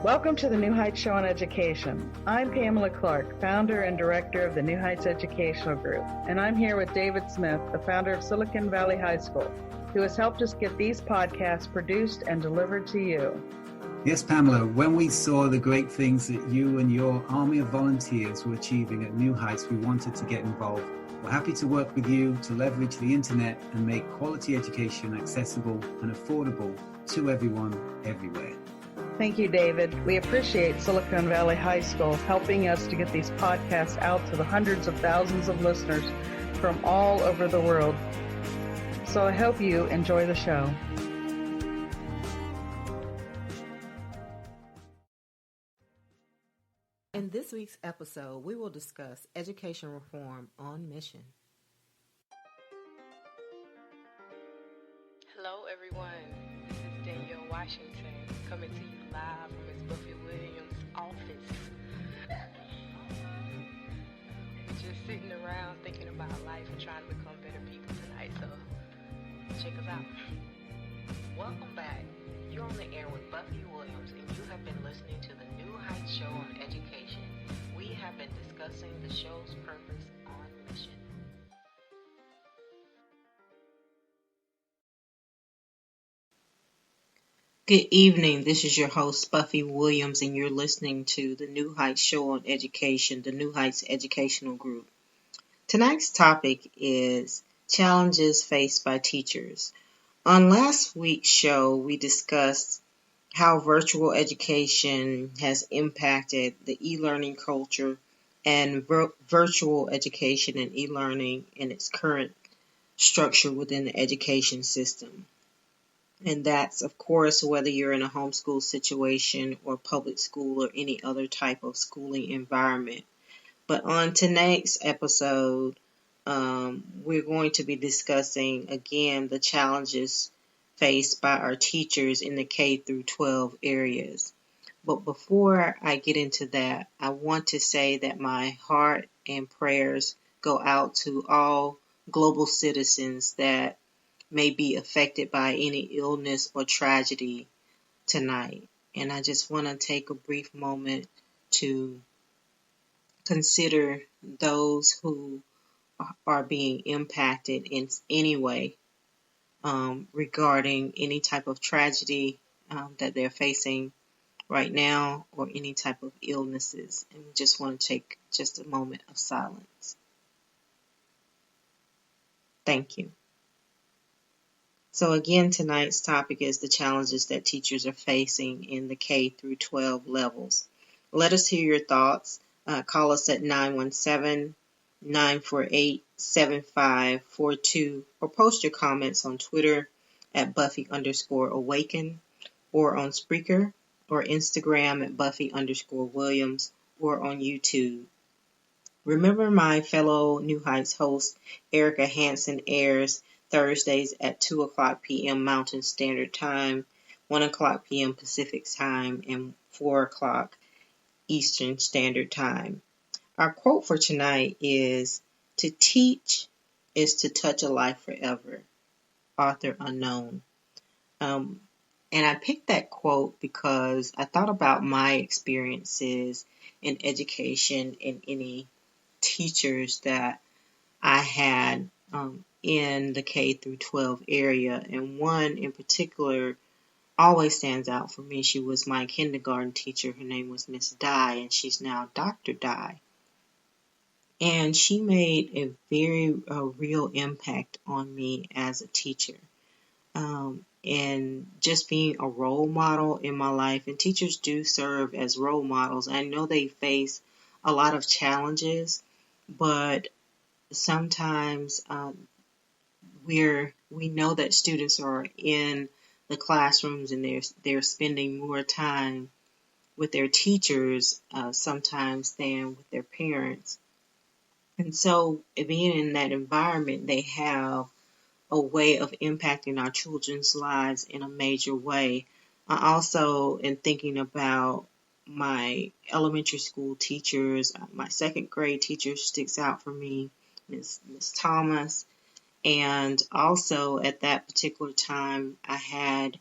Welcome to the New Heights Show on Education. I'm Pamela Clark, founder and director of the New Heights Educational Group, and I'm here with David Smith, the founder of Silicon Valley High School, who has helped us get these podcasts produced and delivered to you. Yes, Pamela, when we saw the great things that you and your army of volunteers were achieving at New Heights, we wanted to get involved. We're happy to work with you to leverage the internet and make quality education accessible and affordable to everyone, everywhere. Thank you, David. We appreciate Silicon Valley High School helping us to get these podcasts out to the hundreds of thousands of listeners from all over the world. So I hope you enjoy the show. In this week's episode, we will discuss education reform on mission. Hello, everyone. This is Danielle Washington coming to you live from Ms. Buffie Williams' office. We're just sitting around thinking about life and trying to become better people tonight, so check us out. Welcome back. You're on the air with Buffie Williams, and you have been listening to the New Heights Show on Education. We have been discussing the show's purpose on mission. Good evening. This is your host, Buffie Williams, and you're listening to the New Heights Show on Education, the New Heights Educational Group. Tonight's topic is challenges faced by teachers. On last week's show, we discussed how virtual education has impacted the e-learning culture and virtual education and e-learning in its current structure within the education system. And that's, of course, whether you're in a homeschool situation or public school or any other type of schooling environment. But on tonight's episode, we're going to be discussing, again, the challenges faced by our teachers in the K-12 areas. But before I get into that, I want to say that my heart and prayers go out to all global citizens that may be affected by any illness or tragedy tonight. And I just want to take a brief moment to consider those who are being impacted in any way regarding any type of tragedy that they're facing right now or any type of illnesses. And we just want to take just a moment of silence. Thank you. So again, tonight's topic is the challenges that teachers are facing in the K-12 levels. Let us hear your thoughts. Call us at 917-948-7542 or post your comments on Twitter at Buffy_Awaken or on Spreaker or Instagram at Buffy_Williams or on YouTube. Remember, my fellow New Heights host Erica Hansen airs Thursdays at 2 o'clock p.m. Mountain Standard Time, 1 o'clock p.m. Pacific Time, and 4 o'clock Eastern Standard Time. Our quote for tonight is, "To teach is to touch a life forever." Author unknown. And I picked that quote because I thought about my experiences in education and any teachers that I had in the K-12 area, and one in particular always stands out for me. She was my kindergarten teacher. Her name was Miss Dye, and she's now Dr. Dye. And she made a very real impact on me as a teacher, and just being a role model in my life. And teachers do serve as role models. I know they face a lot of challenges, but sometimes we know that students are in the classrooms and they're spending more time with their teachers sometimes than with their parents. And so being in that environment, they have a way of impacting our children's lives in a major way. I also, in thinking about my elementary school teachers, my second grade teacher sticks out for me, Miss Thomas. And also at that particular time, I had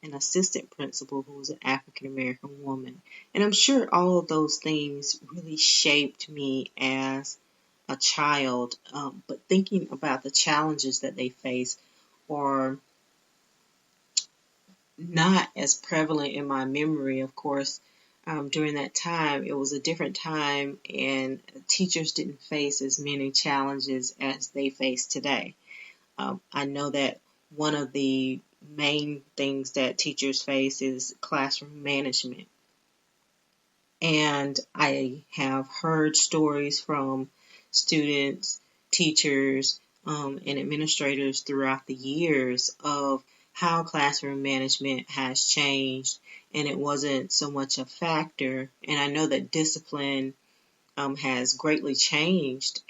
an assistant principal who was an African American woman. And I'm sure all of those things really shaped me as a child. But thinking about the challenges that they face are not as prevalent in my memory. Of course, during that time, it was a different time, and teachers didn't face as many challenges as they face today. I know that one of the main things that teachers face is classroom management. And I have heard stories from students, teachers, and administrators throughout the years of how classroom management has changed, and it wasn't so much a factor. And I know that discipline has greatly changed.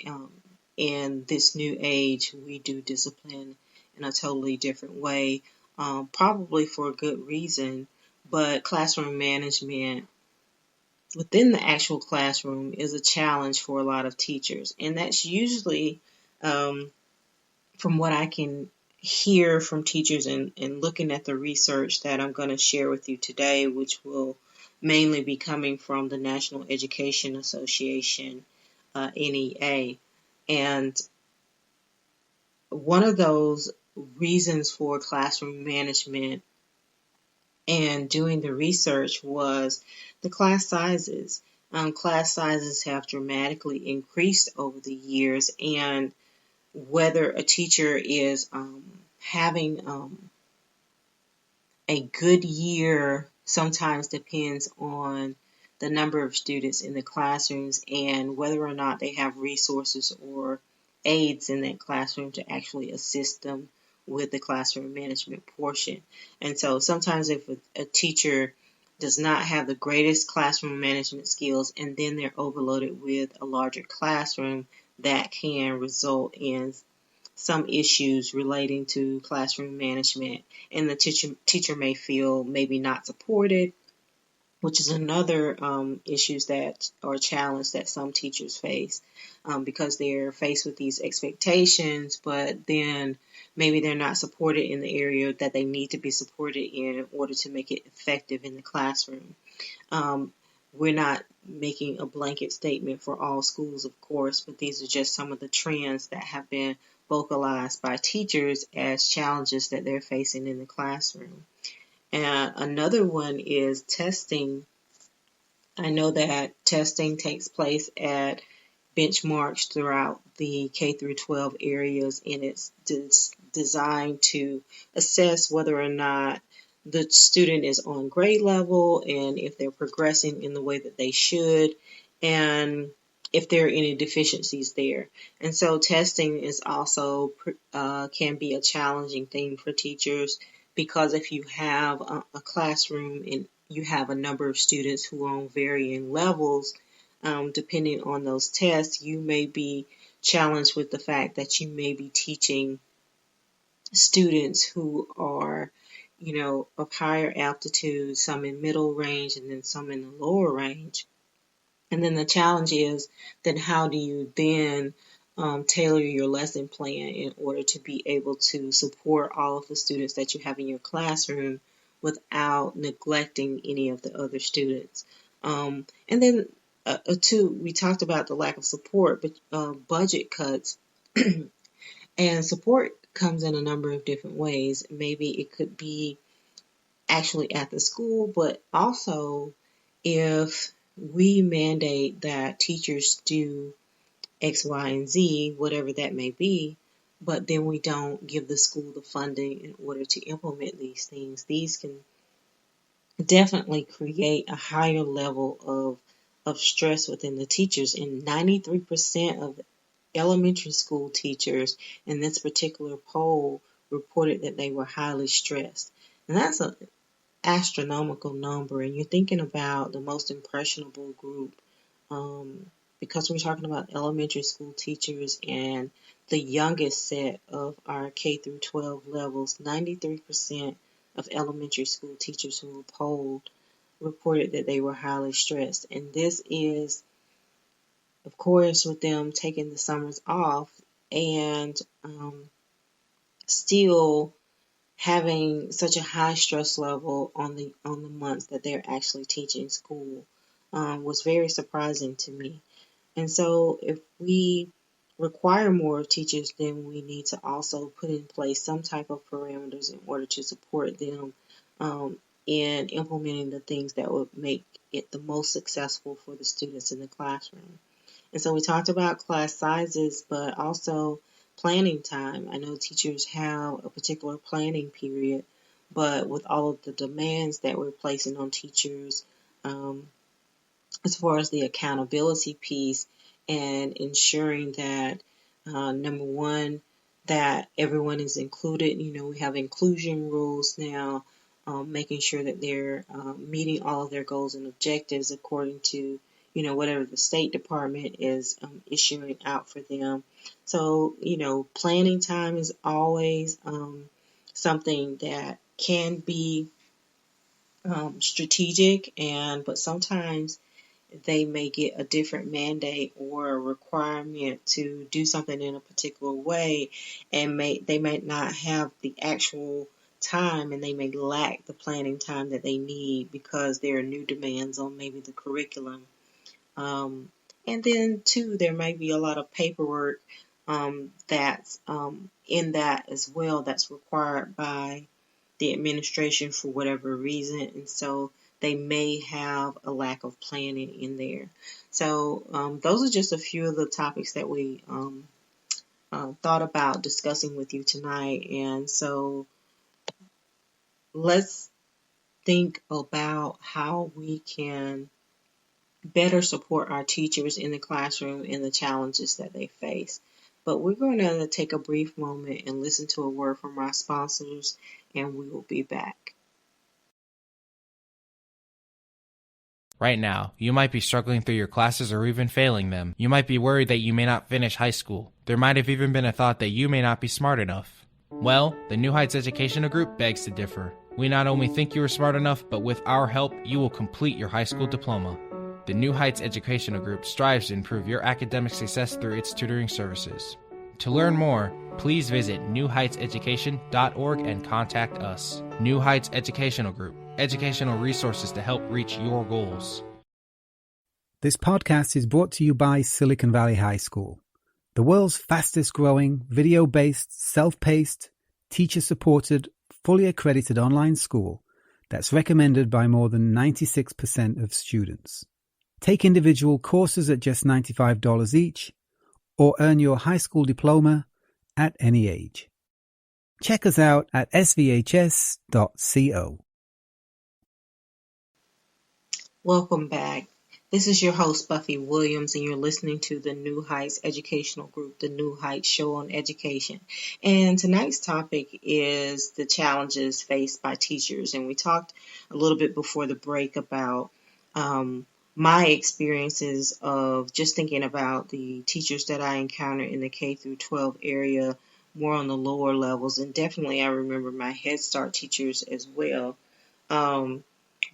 In this new age, we do discipline in a totally different way, probably for a good reason, but classroom management within the actual classroom is a challenge for a lot of teachers. And that's usually, from what I can hear from teachers and looking at the research that I'm going to share with you today, which will mainly be coming from the National Education Association, NEA. And one of those reasons for classroom management and doing the research was the class sizes. Class sizes have dramatically increased over the years, and whether a teacher is having a good year sometimes depends on the number of students in the classrooms and whether or not they have resources or aides in that classroom to actually assist them with the classroom management portion. And so sometimes if a teacher does not have the greatest classroom management skills and then they're overloaded with a larger classroom, that can result in some issues relating to classroom management, and the teacher may feel maybe not supported, which is another issues that or challenge that some teachers face, because they're faced with these expectations, but then maybe they're not supported in the area that they need to be supported in order to make it effective in the classroom. We're not making a blanket statement for all schools, of course, but these are just some of the trends that have been vocalized by teachers as challenges that they're facing in the classroom. And another one is testing. I know that testing takes place at benchmarks throughout the K-12 areas, and it's designed to assess whether or not the student is on grade level and if they're progressing in the way that they should, and if there are any deficiencies there. And so testing is also can be a challenging thing for teachers, because if you have a classroom and you have a number of students who are on varying levels, depending on those tests, you may be challenged with the fact that you may be teaching students who are, of higher altitude, some in middle range, and then some in the lower range. And then the challenge is, then how do you then tailor your lesson plan in order to be able to support all of the students that you have in your classroom without neglecting any of the other students? And then two, we talked about the lack of support, but budget cuts. And support comes in a number of different ways. Maybe it could be actually at the school, but also if we mandate that teachers do X, Y, and Z, whatever that may be, but then we don't give the school the funding in order to implement these things, these can definitely create a higher level of stress within the teachers. And 93% of elementary school teachers in this particular poll reported that they were highly stressed. And that's an astronomical number. And you're thinking about the most impressionable group, because we're talking about elementary school teachers and the youngest set of our K-12 levels. 93% of elementary school teachers who were polled reported that they were highly stressed. And this is, of course, with them taking the summers off and still having such a high stress level on the months that they're actually teaching school was very surprising to me. And so if we require more teachers, then we need to also put in place some type of parameters in order to support them in implementing the things that would make it the most successful for the students in the classroom. And so we talked about class sizes, but also planning time. I know teachers have a particular planning period, but with all of the demands that we're placing on teachers, as far as the accountability piece and ensuring that, number one, that everyone is included. We have inclusion rules now, making sure that they're meeting all of their goals and objectives according to, whatever the State Department is issuing out for them. So, planning time is always something that can be strategic, but sometimes they may get a different mandate or a requirement to do something in a particular way, and they may not have the actual time, and they may lack the planning time that they need because there are new demands on maybe the curriculum. And then too, there may be a lot of paperwork that's in that as well, that's required by the administration for whatever reason, and so they may have a lack of planning in there. So those are just a few of the topics that we thought about discussing with you tonight. And so let's think about how we can better support our teachers in the classroom and the challenges that they face. But we're going to take a brief moment and listen to a word from our sponsors, and we will be back. Right now, you might be struggling through your classes or even failing them. You might be worried that you may not finish high school. There might have even been a thought that you may not be smart enough. Well, the New Heights Educational Group begs to differ. We not only think you are smart enough, but with our help, you will complete your high school diploma. The New Heights Educational Group strives to improve your academic success through its tutoring services. To learn more, please visit newheightseducation.org and contact us. New Heights Educational Group, educational resources to help reach your goals. This podcast is brought to you by Silicon Valley High School, the world's fastest growing, video-based, self-paced, teacher-supported, fully accredited online school that's recommended by more than 96% of students. Take individual courses at just $95 each, or earn your high school diploma at any age. Check us out at svhs.co. Welcome back. This is your host, Buffie Williams, and you're listening to the New Heights Educational Group, the New Heights Show on Education. And tonight's topic is the challenges faced by teachers. And we talked a little bit before the break about my experiences of just thinking about the teachers that I encountered in the K-12 area, more on the lower levels. And definitely I remember my Head Start teachers as well. But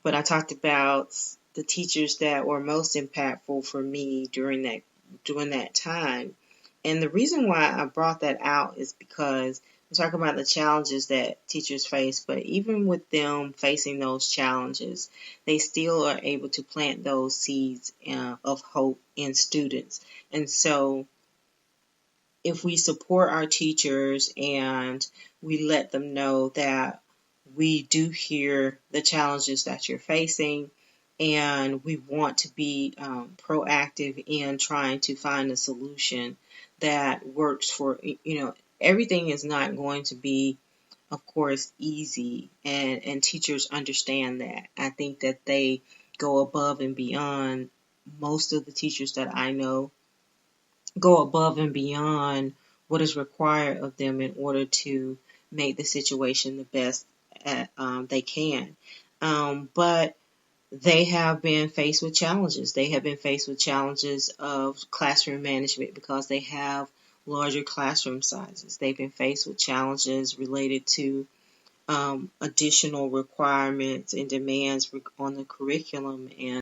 I talked about the teachers that were most impactful for me during that time. And the reason why I brought that out is because we talk about the challenges that teachers face, but even with them facing those challenges, they still are able to plant those seeds of hope in students. And so if we support our teachers and we let them know that we do hear the challenges that you're facing, and we want to be proactive in trying to find a solution that works for, everything is not going to be, of course, easy, and teachers understand that. I think that they go above and beyond. Most of the teachers that I know go above and beyond what is required of them in order to make the situation the best they can. But they have been faced with challenges. They have been faced with challenges of classroom management because they have larger classroom sizes. They've been faced with challenges related to additional requirements and demands on the curriculum, and